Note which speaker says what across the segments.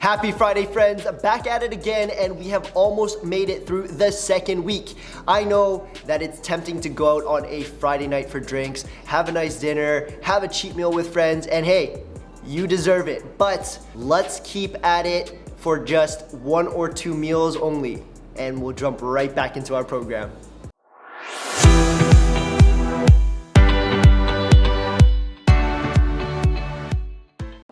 Speaker 1: Happy Friday, friends. Back at it again, and we have almost made it through the second week. I know that it's tempting to go out on a Friday night for drinks, have a nice dinner, have a cheat meal with friends, and hey, you deserve it. But let's keep at it for just 1 or 2 meals only, and we'll jump right back into our program.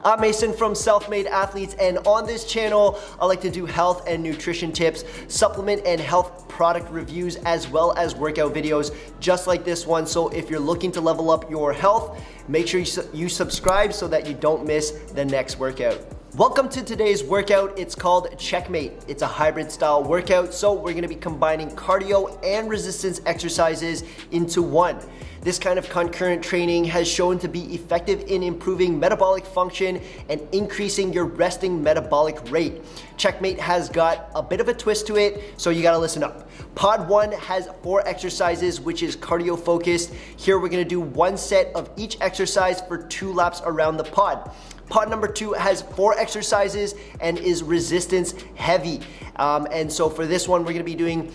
Speaker 1: I'm Mason from Self-Made Athletes, and on this channel, I like to do health and nutrition tips, supplement and health product reviews, as well as workout videos just like this one. So if you're looking to level up your health, make sure you subscribe so that you don't miss the next workout. Welcome to today's workout. It's called Checkmate. It's a hybrid style workout, so we're gonna be combining cardio and resistance exercises into one. This kind of concurrent training has shown to be effective in improving metabolic function and increasing your resting metabolic rate. Checkmate has got a bit of a twist to it, so you gotta listen up. Pod 1 has 4 exercises, which is cardio focused. Here we're gonna do 1 set of each exercise for 2 laps around the pod. Pod number 2 has 4 exercises and is resistance heavy. And so for this one, we're gonna be doing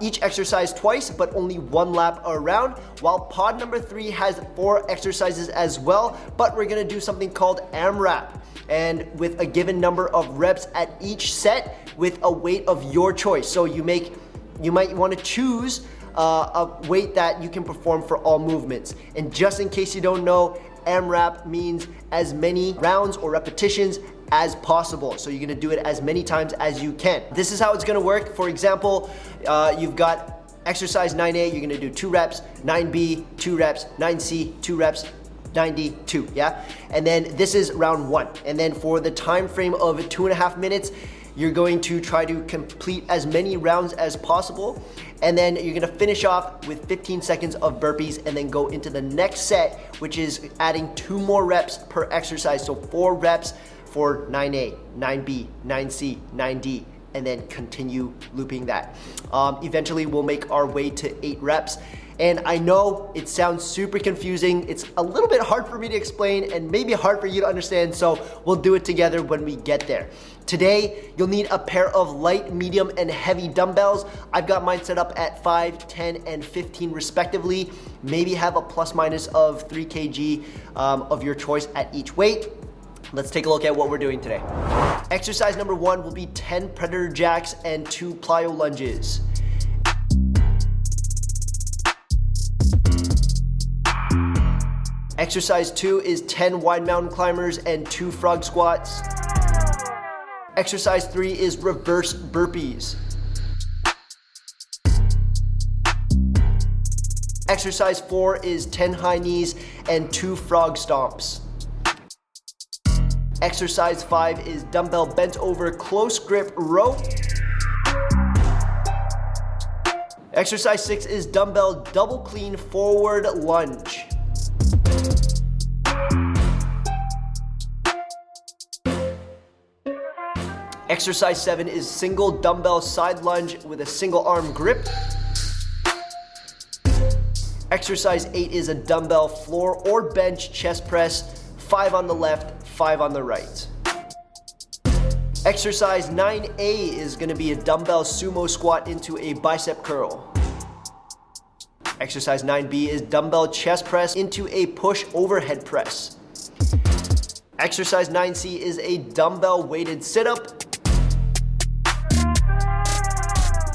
Speaker 1: each exercise twice, but only 1 lap around, while pod number 3 has 4 exercises as well, but we're gonna do something called Amrap, and with a given number of reps at each set with a weight of your choice. So you might wanna choose a weight that you can perform for all movements. And just in case you don't know, Amrap means as many rounds or repetitions as possible. So you're gonna do it as many times as you can. This is how it's gonna work. For example, you've got exercise 9A, you're gonna do 2 reps, 9B, 2 reps, 9C, 2 reps, 9D, 2, yeah? And then this is round 1. And then for the time frame of 2.5 minutes, you're going to try to complete as many rounds as possible. And then you're gonna finish off with 15 seconds of burpees and then go into the next set, which is adding 2 more reps per exercise. So 4 reps for 9A, 9B, 9C, 9D, and then continue looping that. Eventually we'll make our way to 8 reps. And I know it sounds super confusing. It's a little bit hard for me to explain and maybe hard for you to understand, so we'll do it together when we get there. Today, you'll need a pair of light, medium, and heavy dumbbells. I've got mine set up at 5, 10, and 15 respectively. Maybe have a plus minus of 3 kg of your choice at each weight. Let's take a look at what we're doing today. Exercise number 1 will be 10 predator jacks and 2 plyo lunges. Exercise 2 is 10 wide mountain climbers and 2 frog squats. Exercise 3 is reverse burpees. Exercise 4 is 10 high knees and 2 frog stomps. Exercise 5 is dumbbell bent over close grip row. Exercise 6 is dumbbell double clean forward lunge. Exercise 7 is single dumbbell side lunge with a single arm grip. Exercise 8 is a dumbbell floor or bench chest press, 5 on the left, 5 on the right. Exercise 9A is gonna be a dumbbell sumo squat into a bicep curl. Exercise 9B is dumbbell chest press into a push overhead press. Exercise 9C is a dumbbell weighted sit-up.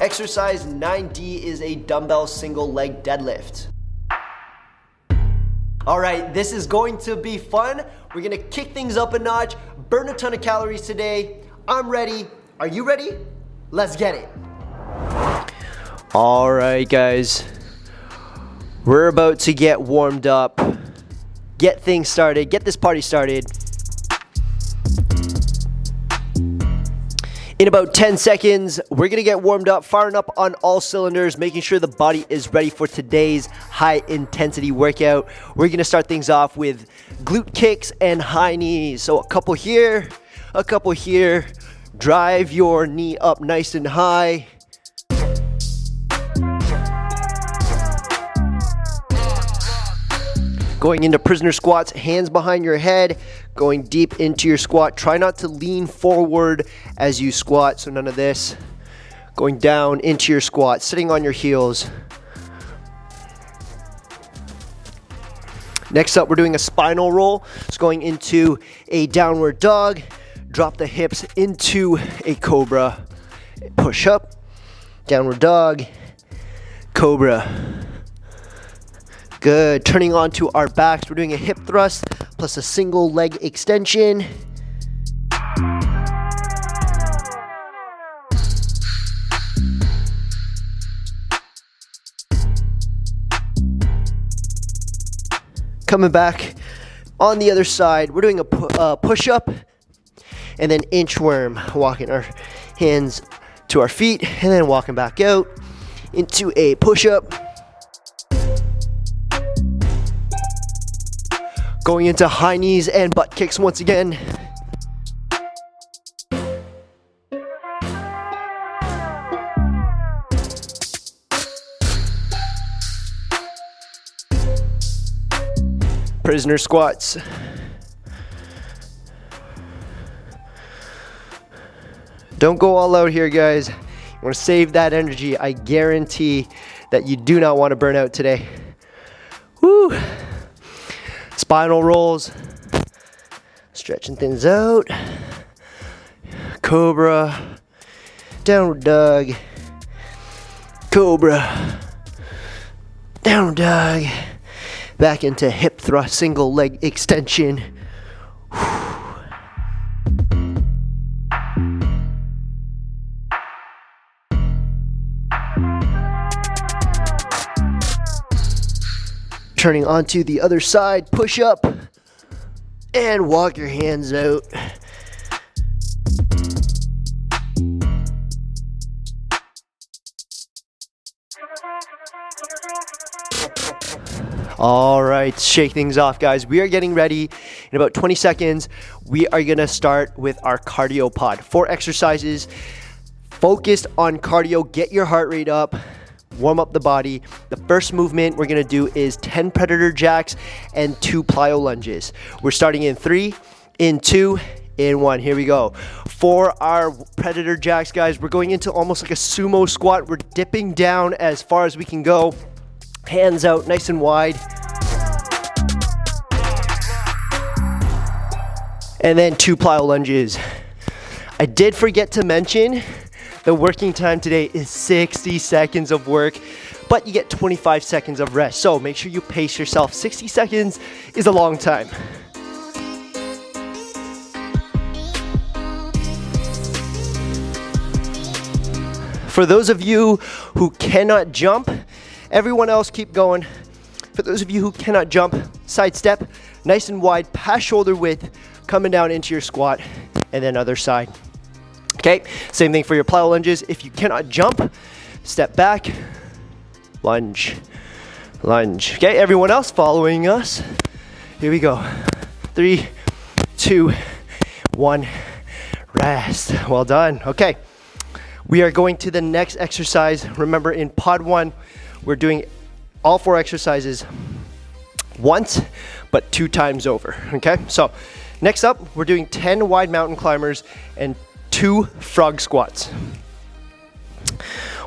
Speaker 1: Exercise 9D is a dumbbell single leg deadlift. All right, this is going to be fun. We're gonna kick things up a notch, burn a ton of calories today. I'm ready. Are you ready? Let's get it. All right, guys. We're about to get warmed up, get things started, get this party started. In about 10 seconds, we're gonna get warmed up, firing up on all cylinders, making sure the body is ready for today's high intensity workout. We're gonna start things off with glute kicks and high knees. So a couple here, a couple here. Drive your knee up nice and high. Going into prisoner squats, hands behind your head, going deep into your squat. Try not to lean forward as you squat, so none of this. Going down into your squat, sitting on your heels. Next up, we're doing a spinal roll. It's going into a downward dog. Drop the hips into a cobra. Push up, downward dog, cobra. Good. Turning onto our backs, we're doing a hip thrust plus a single leg extension. Coming back on the other side, we're doing a push-up and then inchworm, walking our hands to our feet and then walking back out into a push-up. Going into high knees and butt kicks once again. Prisoner squats. Don't go all out here, guys. You want to save that energy. I guarantee that you do not want to burn out today. Woo! Spinal rolls. Stretching things out. Cobra. Downward dog. Cobra. Downward dog. Back into hip thrust, single leg extension. Turning onto the other side, push up and walk your hands out. All right, shake things off, guys. We are getting ready. In about 20 seconds, we are gonna start with our cardio pod. 4 exercises focused on cardio. Get your heart rate up. Warm up the body. The first movement we're gonna do is 10 predator jacks and 2 plyo lunges. We're starting in 3, in 2, in 1. Here we go. For our predator jacks, guys, we're going into almost like a sumo squat. We're dipping down as far as we can go. Hands out, nice and wide. And then 2 plyo lunges. I did forget to mention the working time today is 60 seconds of work, but you get 25 seconds of rest. So make sure you pace yourself. 60 seconds is a long time. For those of you who cannot jump, everyone else keep going. For those of you who cannot jump, side step, nice and wide, past shoulder width, coming down into your squat, and then other side. Okay, same thing for your plyo lunges. If you cannot jump, step back, lunge, lunge. Okay, everyone else following us. Here we go. 3, 2, 1, rest. Well done. Okay, we are going to the next exercise. Remember, in pod 1, we're doing all 4 exercises once, but 2 times over. Okay, so next up, we're doing 10 wide mountain climbers and 2 frog squats.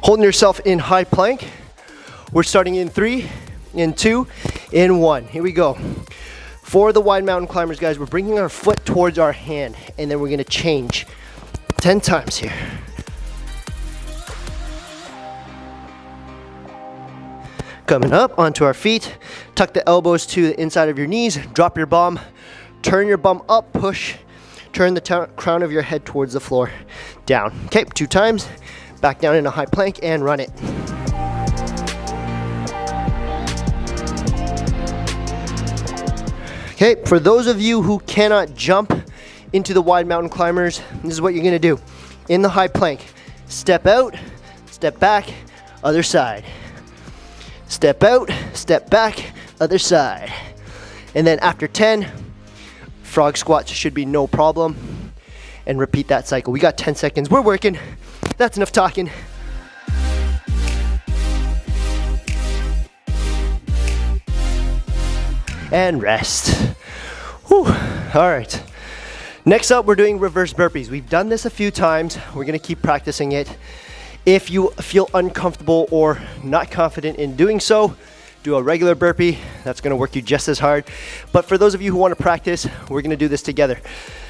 Speaker 1: Holding yourself in high plank. We're starting in 3, in 2, in 1. Here we go. For the wide mountain climbers, guys, we're bringing our foot towards our hand, and then we're gonna change 10 times here. Coming up onto our feet, tuck the elbows to the inside of your knees, drop your bum, turn your bum up, push, turn the crown of your head towards the floor, down. Okay, 2 times, back down in a high plank and run it. Okay, for those of you who cannot jump into the wide mountain climbers, this is what you're gonna do. In the high plank, step out, step back, other side. Step out, step back, other side. And then after 10, frog squats should be no problem. And repeat that cycle. We got 10 seconds. We're working. That's enough talking. and rest. Whew. All right. Next up, we're doing reverse burpees. We've done this a few times. We're gonna keep practicing it. If you feel uncomfortable or not confident in doing so, do a regular burpee. That's gonna work you just as hard. But for those of you who wanna practice, we're gonna do this together.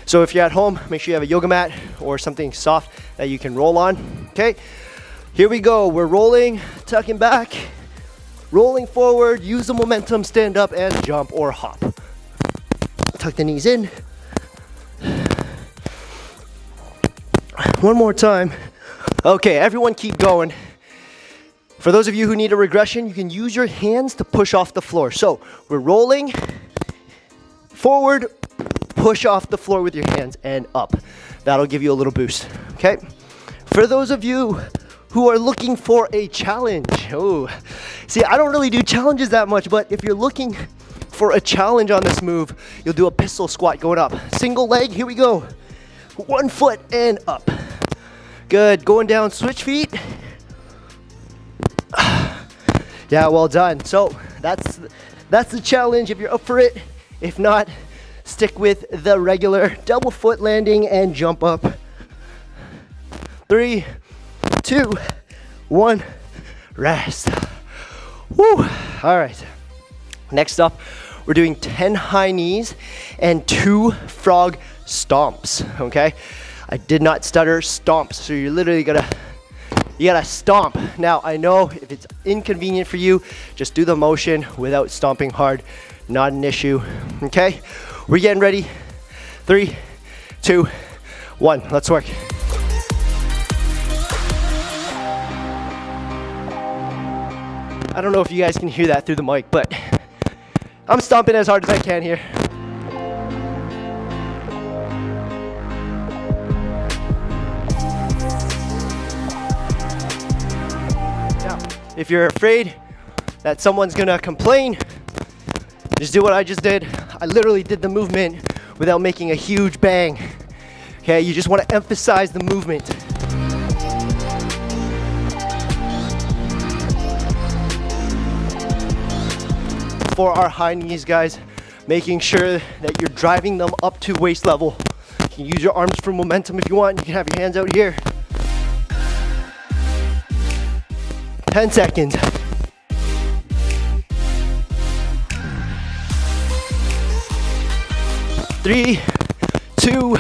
Speaker 1: So if you're at home, make sure you have a yoga mat or something soft that you can roll on, okay? Here we go, we're rolling, tucking back, rolling forward, use the momentum, stand up and jump or hop. Tuck the knees in. One more time. Okay, everyone keep going. For those of you who need a regression, you can use your hands to push off the floor. So we're rolling forward, push off the floor with your hands and up. That'll give you a little boost, okay? For those of you who are looking for a challenge, see, I don't really do challenges that much, but if you're looking for a challenge on this move, you'll do a pistol squat going up. Single leg, here we go. 1 foot and up. Good, going down, switch feet. Yeah, well done. So that's the challenge if you're up for it. If not, stick with the regular double foot landing and jump up. 3, 2, 1, rest. Woo. All right. Next up, we're doing 10 high knees and 2 frog stomps, okay? I did not stutter, stomps. So you're literally you gotta stomp. Now, I know if it's inconvenient for you, just do the motion without stomping hard. Not an issue, okay? We're getting ready. 3, 2, 1, let's work. I don't know if you guys can hear that through the mic, but I'm stomping as hard as I can here. If you're afraid that someone's gonna complain, just do what I just did. I literally did the movement without making a huge bang. Okay, you just wanna emphasize the movement. For our high knees, guys, making sure that you're driving them up to waist level. You can use your arms for momentum if you want. You can have your hands out here. 10 seconds. 3, 2,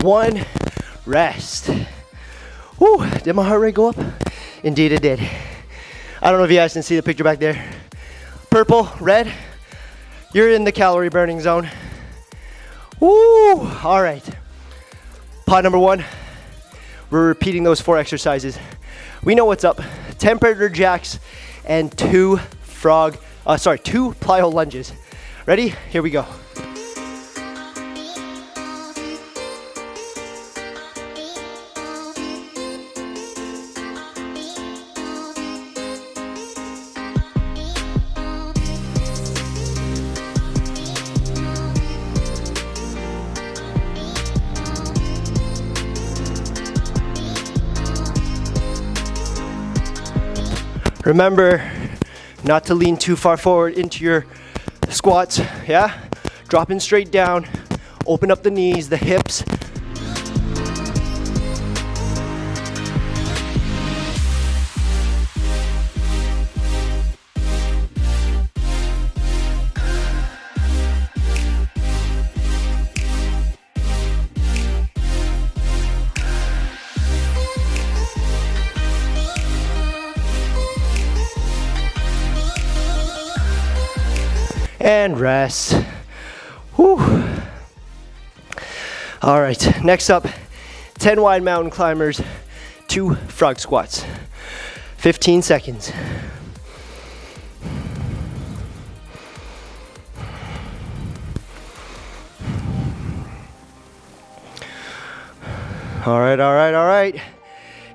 Speaker 1: 1, rest. Woo, did my heart rate go up? Indeed it did. I don't know if you guys can see the picture back there. Purple, red, you're in the calorie burning zone. Woo, all right. Pod number 1, we're repeating those 4 exercises. We know what's up. 10 predator jacks and 2 plyo lunges. Ready? Here we go. Remember not to lean too far forward into your squats, yeah? Dropping straight down, open up the knees, the hips. And rest. Whew. All right, next up, 10 wide mountain climbers, 2 frog squats. 15 seconds. All right.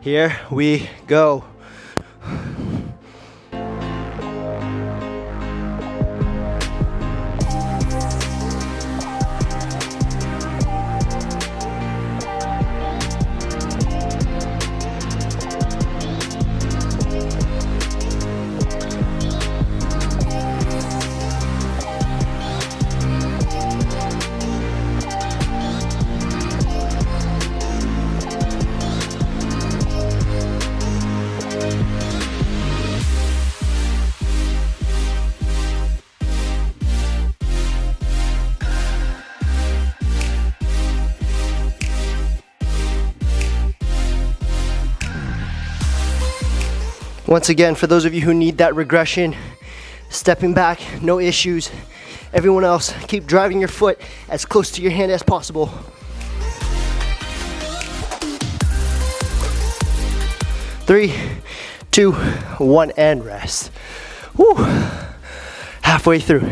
Speaker 1: Here we go. Once again, for those of you who need that regression, stepping back, no issues. Everyone else, keep driving your foot as close to your hand as possible. Three, 2, 1, and rest. Woo. Halfway through.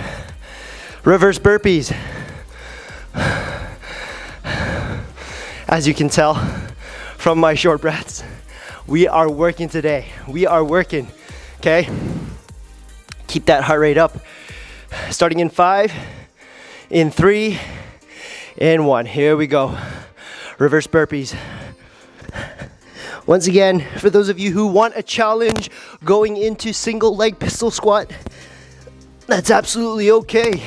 Speaker 1: Reverse burpees. As you can tell from my short breaths, we are working today. We are working, okay? Keep that heart rate up. Starting in 5, in 3, in 1. Here we go. Reverse burpees. Once again, for those of you who want a challenge going into single leg pistol squat, that's absolutely okay.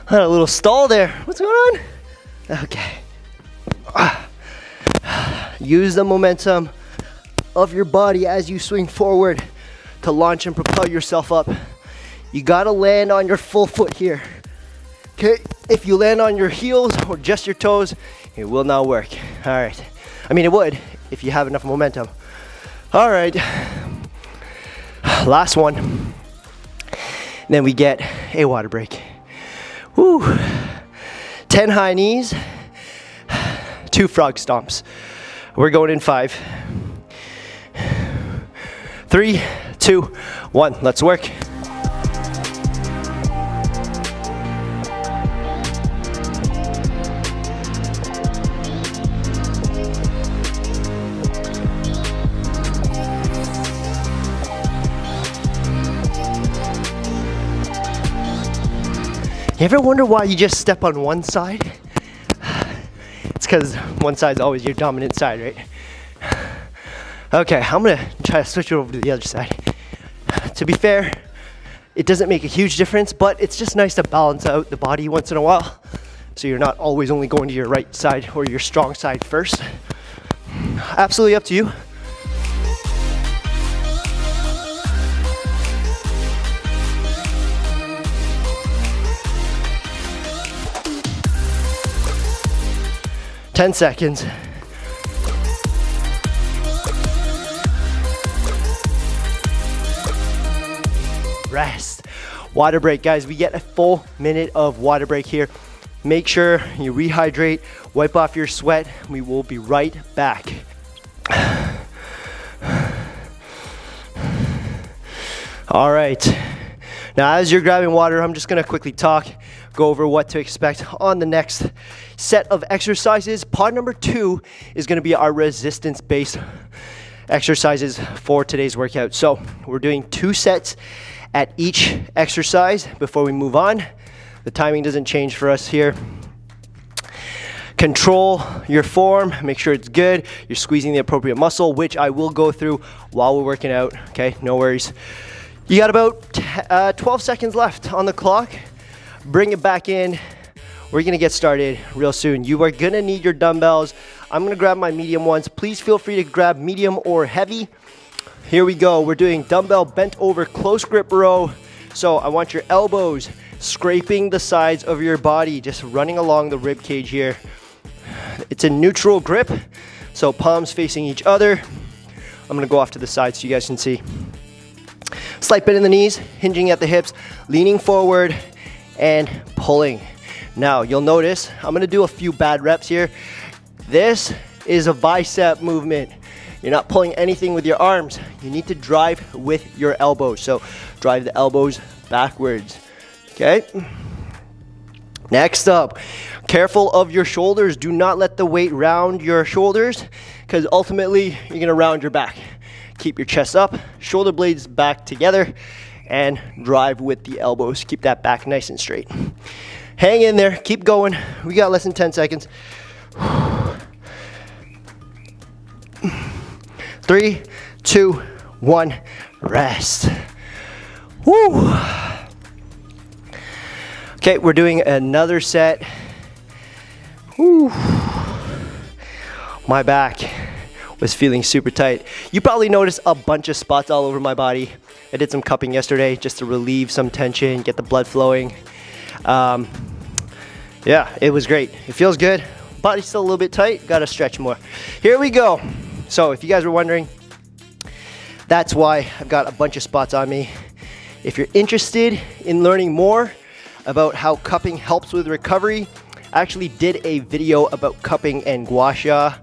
Speaker 1: Had a little stall there. What's going on? Okay. Use the momentum of your body as you swing forward to launch and propel yourself up. You gotta land on your full foot here. Okay, if you land on your heels or just your toes, it will not work. All right. I mean, it would if you have enough momentum. All right. Last one. Then we get a water break. Woo. 10 high knees, 2 frog stomps. We're going in 5. 3, 2, 1. Let's work. You ever wonder why you just step on one side? It's because one side's always your dominant side, right? Okay, I'm gonna try to switch it over to the other side. To be fair, it doesn't make a huge difference, but it's just nice to balance out the body once in a while, so you're not always only going to your right side or your strong side first. Absolutely up to you. Ten seconds. Rest. Water break, guys. We get a full minute of water break here. Make sure you rehydrate, wipe off your sweat. We will be right back. All right. Now, as you're grabbing water, I'm just gonna quickly go over what to expect on the next set of exercises. Pod number 2 is gonna be our resistance-based exercises for today's workout. So we're doing 2 sets at each exercise before we move on. The timing doesn't change for us here. Control your form, make sure it's good. You're squeezing the appropriate muscle, which I will go through while we're working out, okay? No worries. You got about 12 seconds left on the clock. Bring it back in. We're gonna get started real soon. You are gonna need your dumbbells. I'm gonna grab my medium ones. Please feel free to grab medium or heavy. Here we go. We're doing dumbbell bent over close grip row. So I want your elbows scraping the sides of your body, just running along the rib cage here. It's a neutral grip, so palms facing each other. I'm gonna go off to the side so you guys can see. Slight bend in the knees, hinging at the hips, leaning forward and pulling. Now you'll notice I'm gonna do a few bad reps here. This is a bicep movement. You're not pulling anything with your arms. You need to drive with your elbows. So drive the elbows backwards, okay? Next up, careful of your shoulders. Do not let the weight round your shoulders because ultimately you're gonna round your back. Keep your chest up, shoulder blades back together, and drive with the elbows. Keep that back nice and straight. Hang in there, keep going. We got less than 10 seconds. 3, 2, 1, rest. Woo. Okay, we're doing another set. Woo. My back was feeling super tight. You probably noticed a bunch of spots all over my body. I did some cupping yesterday just to relieve some tension, get the blood flowing. Yeah, it was great. It feels good. Body's still a little bit tight, gotta stretch more. Here we go. So if you guys were wondering, that's why I've got a bunch of spots on me. If you're interested in learning more about how cupping helps with recovery, I actually did a video about cupping and gua sha.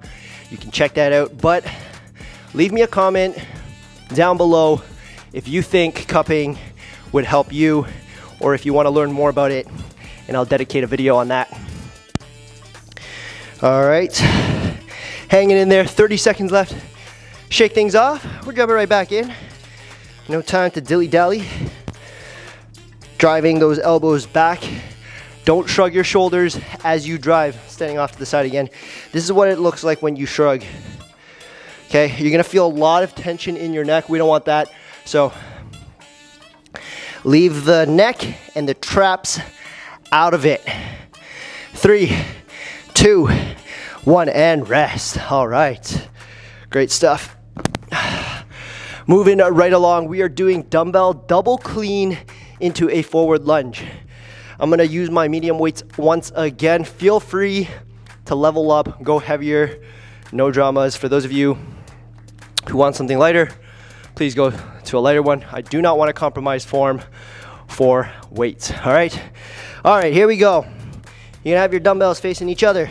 Speaker 1: You can check that out, but leave me a comment down below if you think cupping would help you, or if you want to learn more about it, and I'll dedicate a video on that. All right, hanging in there, 30 seconds left. Shake things off, we're jumping right back in. No time to dilly-dally. Driving those elbows back. Don't shrug your shoulders as you drive. Standing off to the side again. This is what it looks like when you shrug. Okay, you're gonna feel a lot of tension in your neck. We don't want that. So leave the neck and the traps out of it. 3, 2, 1, and rest. All right, great stuff. Moving right along, we are doing dumbbell double clean into a forward lunge. I'm gonna use my medium weights once again. Feel free to level up, go heavier, no dramas. For those of you who want something lighter, please go to a lighter one. I do not want to compromise form for weights, all right? All right, here we go. You're gonna have your dumbbells facing each other.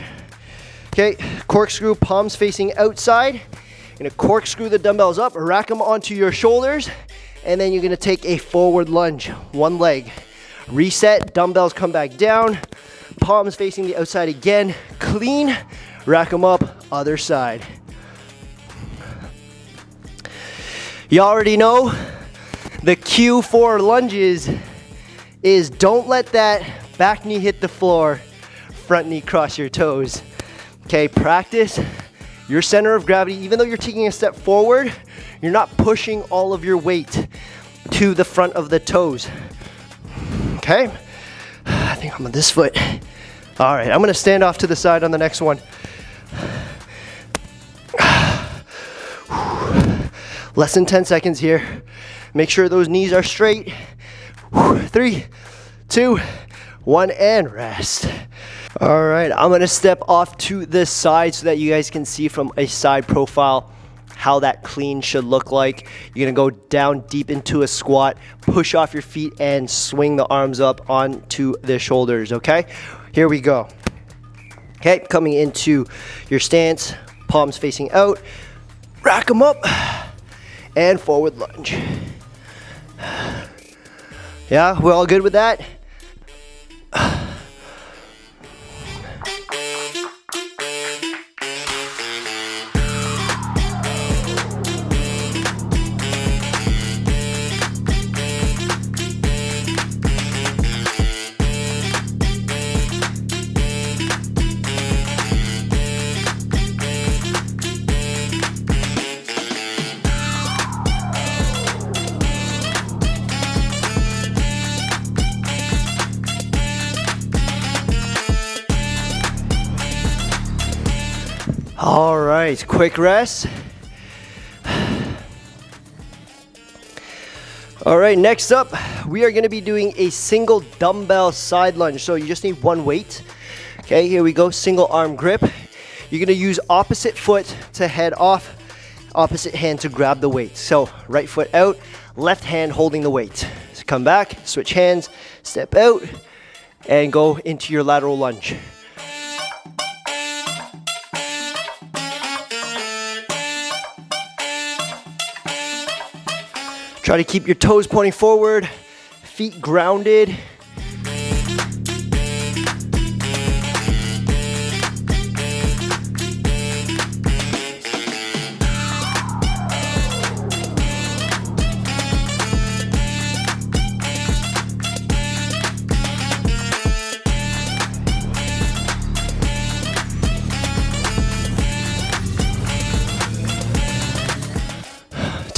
Speaker 1: Okay, corkscrew, palms facing outside. You're gonna corkscrew the dumbbells up, rack them onto your shoulders, and then you're gonna take a forward lunge, one leg. Reset, dumbbells come back down, palms facing the outside again, clean, rack them up, other side. You already know the cue for lunges is don't let that back knee hit the floor, front knee cross your toes. Okay, practice your center of gravity. Even though you're taking a step forward, you're not pushing all of your weight to the front of the toes. Okay, I think I'm on this foot. All right, I'm gonna stand off to the side on the next one. Less than 10 seconds here. Make sure those knees are straight. 3, 2, 1, and rest. All right, I'm gonna step off to the side so that you guys can see from a side profile how that clean should look like. You're gonna go down deep into a squat, push off your feet, and swing the arms up onto the shoulders, okay? Here we go. Okay, coming into your stance, palms facing out, rack them up, and forward lunge. Yeah, we're all good with that? All right, quick rest. All right, next up, we are gonna be doing a single dumbbell side lunge. So you just need one weight. Okay, here we go, single arm grip. You're gonna use opposite foot to head off, opposite hand to grab the weight. So right foot out, left hand holding the weight. So come back, switch hands, step out, and go into your lateral lunge. Try to keep your toes pointing forward, feet grounded.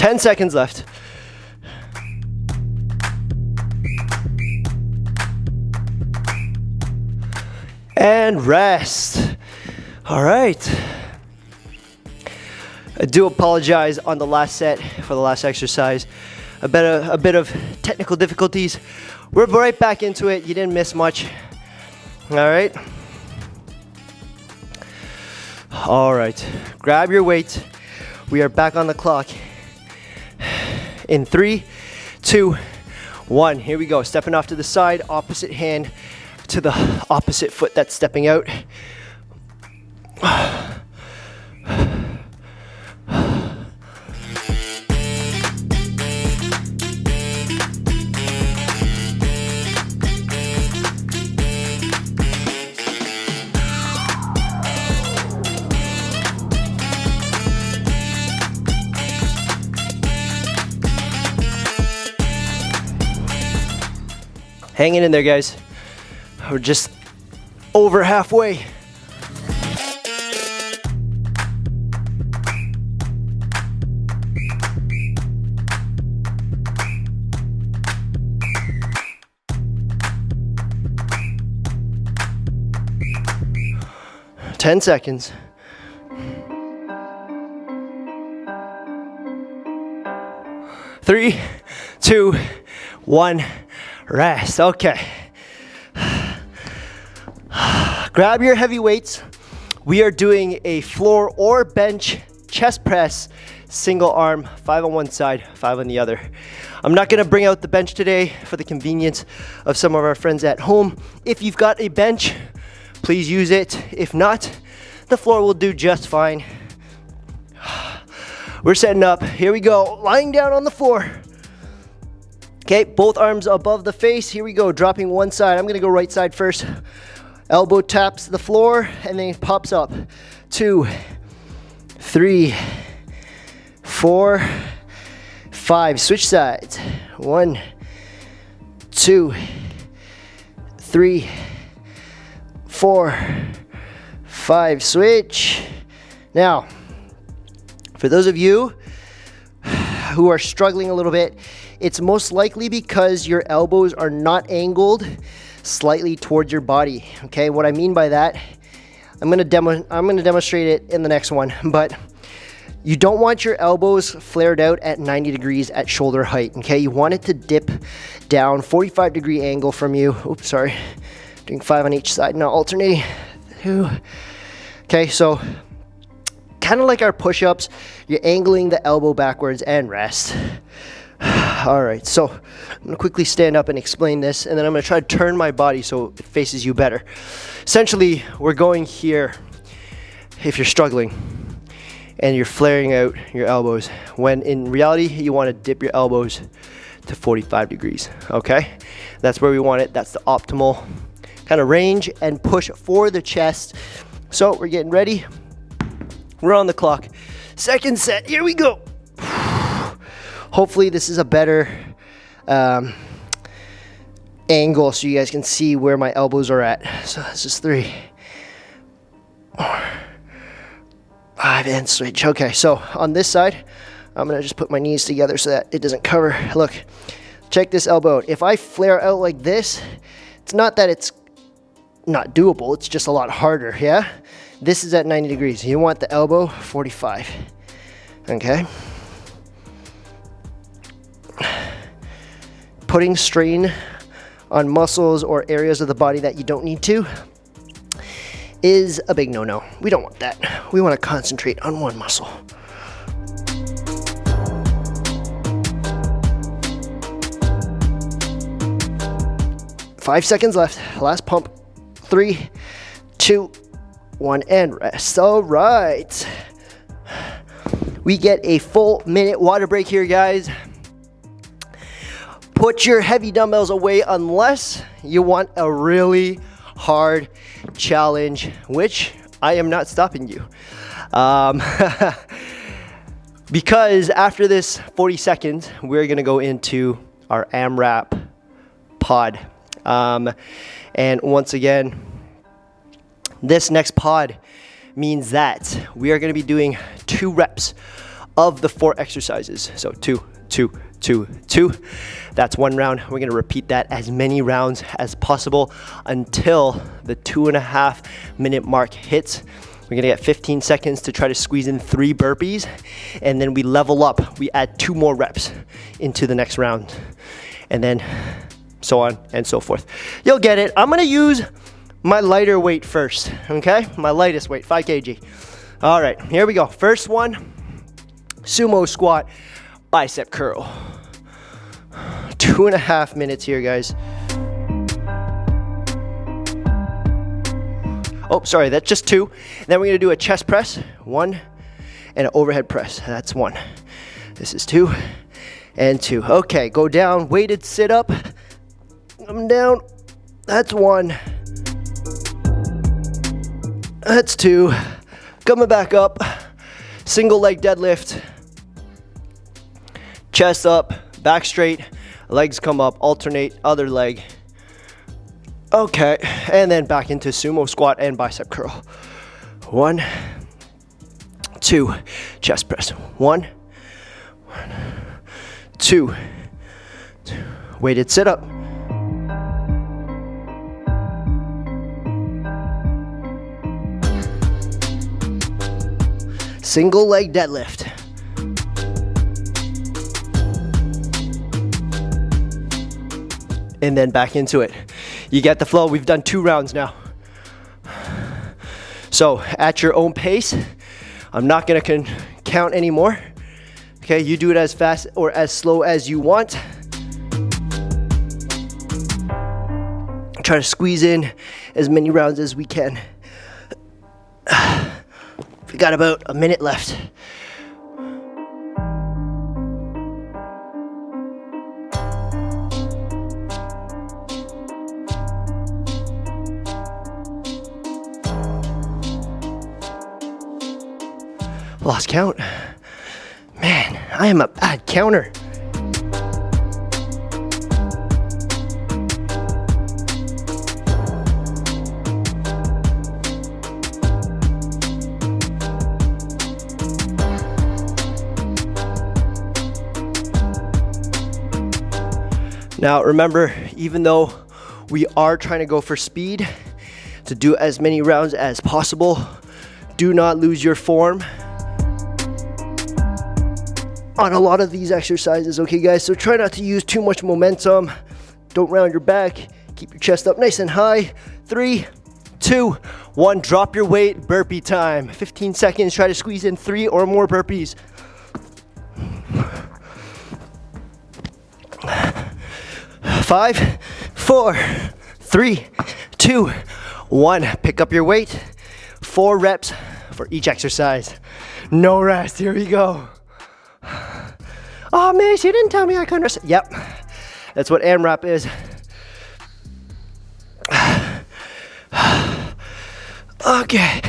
Speaker 1: 10 seconds left. And rest. All right. I do apologize on the last set for the last exercise. A bit of technical difficulties. We're right back into it. You didn't miss much. All right. All right. Grab your weight. We are back on the clock. In 3, 2, 1. Here we go. Stepping off to the side, opposite hand to the opposite foot that's stepping out. Hanging in there, guys. We're just over halfway. Ten seconds. Three, two, one. Rest. Okay. Grab your heavy weights. We are doing a floor or bench chest press, single arm, 5 on one side, 5 on the other. I'm not going to bring out the bench today for the convenience of some of our friends at home. If you've got a bench, please use it. If not, the floor will do just fine. We're setting up. Here we go. Lying down on the floor. Okay, both arms above the face. Here we go, dropping one side. I'm gonna go right side first. Elbow taps the floor and then pops up. 2, 3, 4, 5. Switch sides. 1, 2, 3, 4, 5. Switch. Now, for those of you who are struggling a little bit, it's most likely because your elbows are not angled slightly towards your body. Okay, what I mean by that, I'm gonna demonstrate it in the next one, but you don't want your elbows flared out at 90 degrees at shoulder height. Okay, you want it to dip down 45-degree angle from you. Oops, sorry. Doing 5 on each side, now alternating. 2. Okay, so kind of like our push-ups, you're angling the elbow backwards and rest. All right, so I'm gonna quickly stand up and explain this, and then I'm gonna try to turn my body so it faces you better. Essentially, we're going here if you're struggling and you're flaring out your elbows, when in reality, you wanna dip your elbows to 45 degrees, okay? That's where we want it. That's the optimal kind of range and push for the chest. So we're getting ready. We're on the clock. Second set, here we go. Hopefully this is a better angle so you guys can see where my elbows are at. So this is 3, 4, 5, and switch. Okay, so on this side, I'm gonna just put my knees together so that it doesn't cover. Look, check this elbow out. If I flare out like this, it's not that it's not doable, it's just a lot harder, yeah? This is at 90 degrees. You want the elbow 45, okay? Putting strain on muscles or areas of the body that you don't need to is a big no-no. We don't want that. We want to concentrate on one muscle. Five seconds left. Last pump. 3, 2, 1, and rest. All right. We get a full minute water break here, guys. Put your heavy dumbbells away unless you want a really hard challenge, which I am not stopping you. Because after this 40 seconds, we're gonna go into our Amrap pod. And once again, this next pod means that we are gonna be doing 2 reps of the 4 exercises. So 2, 2, 2, 2. That's 1 round. We're gonna repeat that as many rounds as possible until the 2.5 minute mark hits. We're gonna get 15 seconds to try to squeeze in 3 burpees, and then we level up. We add 2 more reps into the next round, and then so on and so forth. You'll get it. I'm gonna use my lighter weight first, okay? My lightest weight, 5 kg. All right, here we go. First one, sumo squat, bicep curl. 2.5 minutes here, guys. Oh, sorry, that's just 2. Then we're gonna do a chest press, 1, and an overhead press. That's 1. This is 2 and 2. Okay, go down, weighted sit up. Come down. That's 1. That's 2. Coming back up. Single leg deadlift. Chest up, back straight, legs come up, alternate, other leg. Okay, and then back into sumo squat and bicep curl. 1, 2, chest press. 1, 2, weighted sit up. Single leg deadlift. And then back into it. You get the flow. We've done 2 rounds now. So at your own pace, I'm not gonna count anymore. Okay, you do it as fast or as slow as you want. Try to squeeze in as many rounds as we can. We got about a minute left. Lost count. Man, I am a bad counter. Now remember, even though we are trying to go for speed, to do as many rounds as possible, do not lose your form on a lot of these exercises, okay guys? So try not to use too much momentum. Don't round your back. Keep your chest up nice and high. 3, 2, 1, drop your weight, burpee time. 15 seconds, try to squeeze in 3 or more burpees. 5, 4, 3, 2, 1. Pick up your weight. 4 reps for each exercise. No rest, here we go. Oh, Mace, you didn't tell me I couldn't rest. Yep, that's what Amrap is. Okay.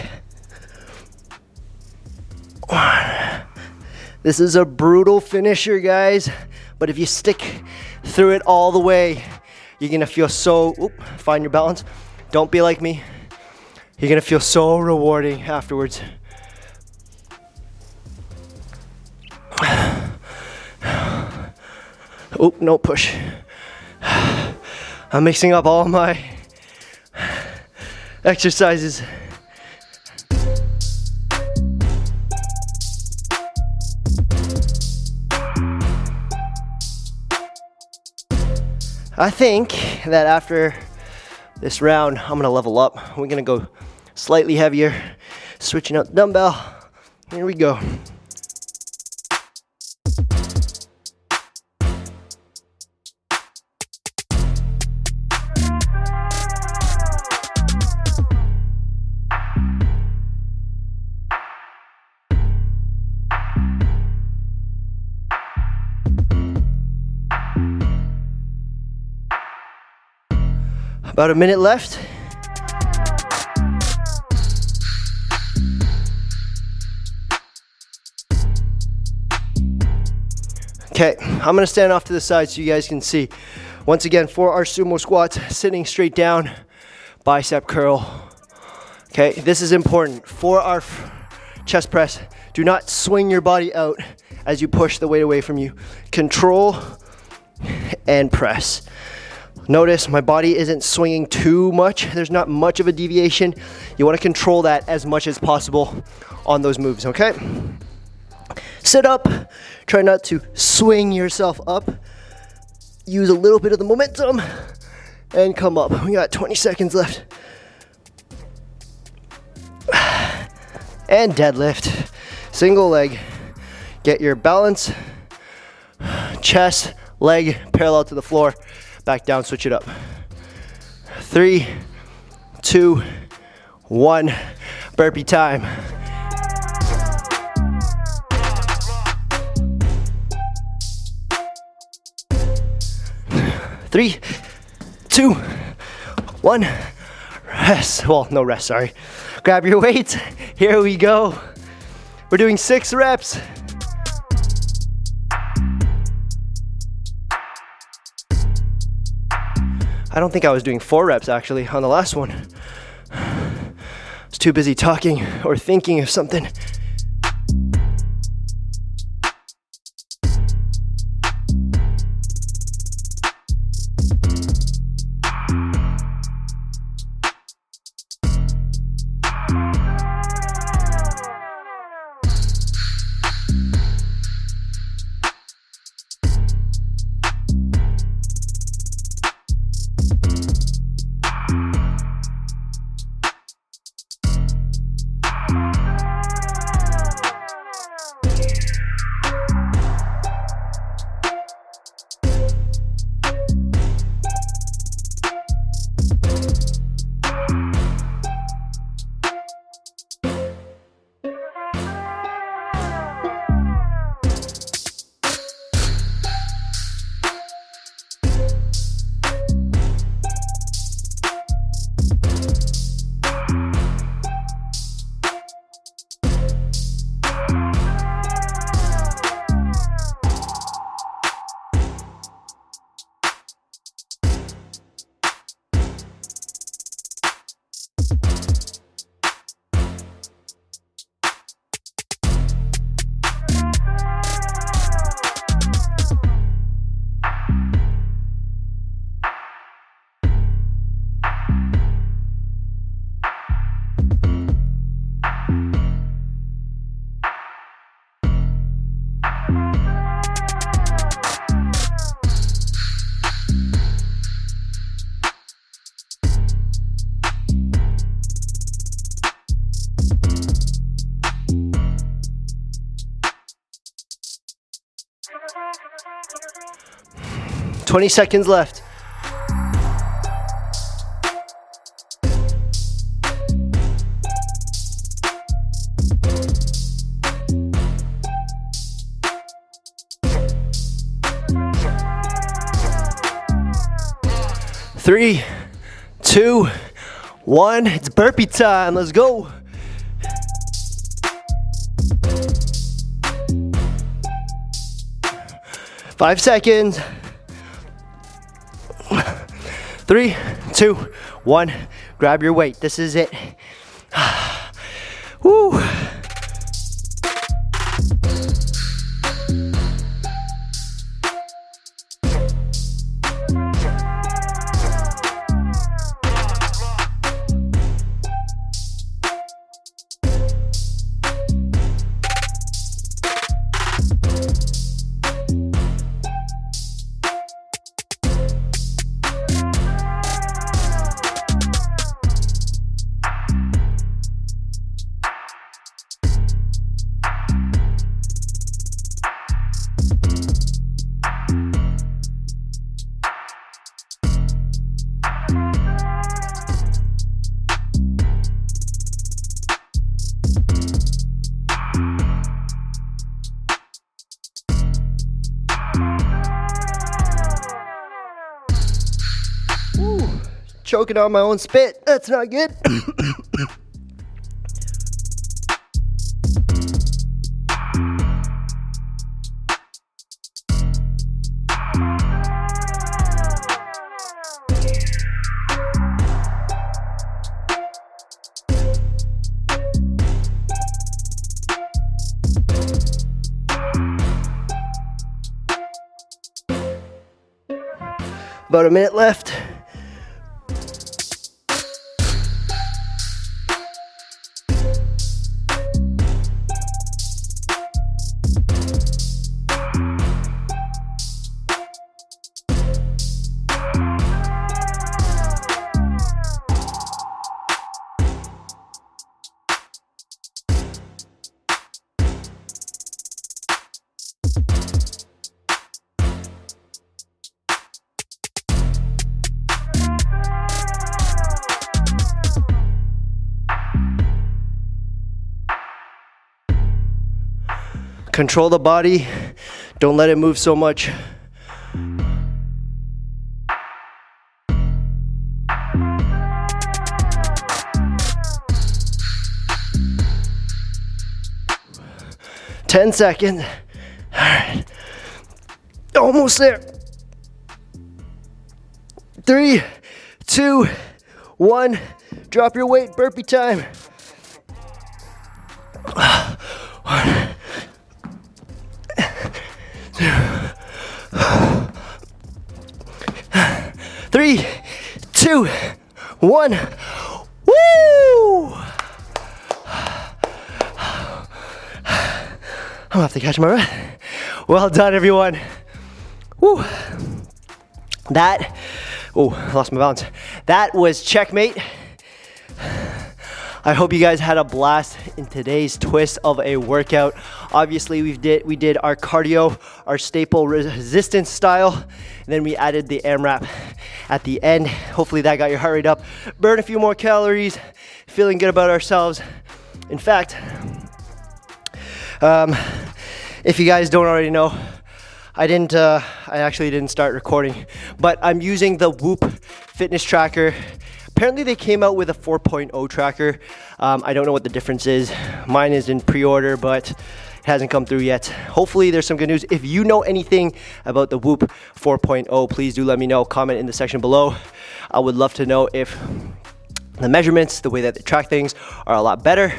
Speaker 1: 1. This is a brutal finisher, guys, but if you stick through it all the way, you're gonna feel so, find your balance. Don't be like me. You're gonna feel so rewarding afterwards. Oh, no push. I'm mixing up all my exercises. I think that after this round, I'm gonna level up. We're gonna go slightly heavier, switching out the dumbbell. Here we go. About a minute left. Okay, I'm gonna stand off to the side so you guys can see. Once again, for our sumo squats, sitting straight down, bicep curl. Okay, this is important. For our chest press. Do not swing your body out as you push the weight away from you. Control and press. Notice my body isn't swinging too much. There's not much of a deviation. You want to control that as much as possible on those moves, okay? Sit up. Try not to swing yourself up. Use a little bit of the momentum and come up. We got 20 seconds left. And deadlift. Single leg. Get your balance. Chest, leg parallel to the floor. Back down, switch it up. 3, 2, 1. Burpee time. 3, 2, 1. Rest. Well, no rest, sorry. Grab your weights. Here we go. We're doing 6 reps. I don't think I was doing 4 reps actually on the last one. I was too busy talking or thinking of something. Twenty seconds left. Three, 2, 1. It's burpee time. Let's go. Five seconds. 3, 2, 1. Grab your weight. This is it. Woo. Choking on my own spit. That's not good. About a minute left. Control the body, don't let it move so much. Ten seconds. All right. Almost there. 3, 2, 1. Drop your weight, burpee time. 1. 3, 2, 1. Woo! I'm gonna have to catch my breath. Well done, everyone. Woo! I lost my balance. That was checkmate. I hope you guys had a blast in today's twist of a workout. Obviously, we did our cardio, our staple resistance style, and then we added the Amrap at the end. Hopefully that got your heart rate up. Burn a few more calories, feeling good about ourselves. In fact, if you guys don't already know, I actually didn't start recording, but I'm using the Whoop fitness tracker. Apparently they came out with a 4.0 tracker. I don't know what the difference is. Mine is in pre-order, but it hasn't come through yet. Hopefully there's some good news. If you know anything about the Whoop 4.0, please do let me know. Comment in the section below. I would love to know if the measurements, the way that they track things are a lot better.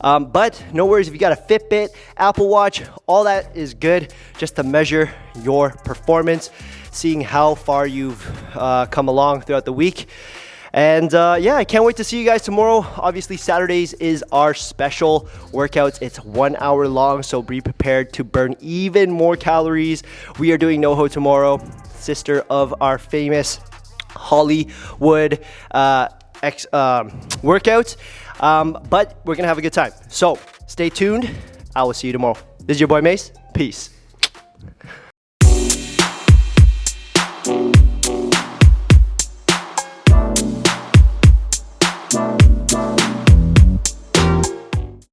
Speaker 1: But no worries if you got a Fitbit, Apple Watch, all that is good just to measure your performance, seeing how far you've come along throughout the week. And yeah, I can't wait to see you guys tomorrow. Obviously, Saturdays is our special workouts. It's 1 hour long, so be prepared to burn even more calories. We are doing NoHo tomorrow, sister of our famous Hollywood workout. But we're gonna have a good time. So stay tuned. I will see you tomorrow. This is your boy Mace. Peace.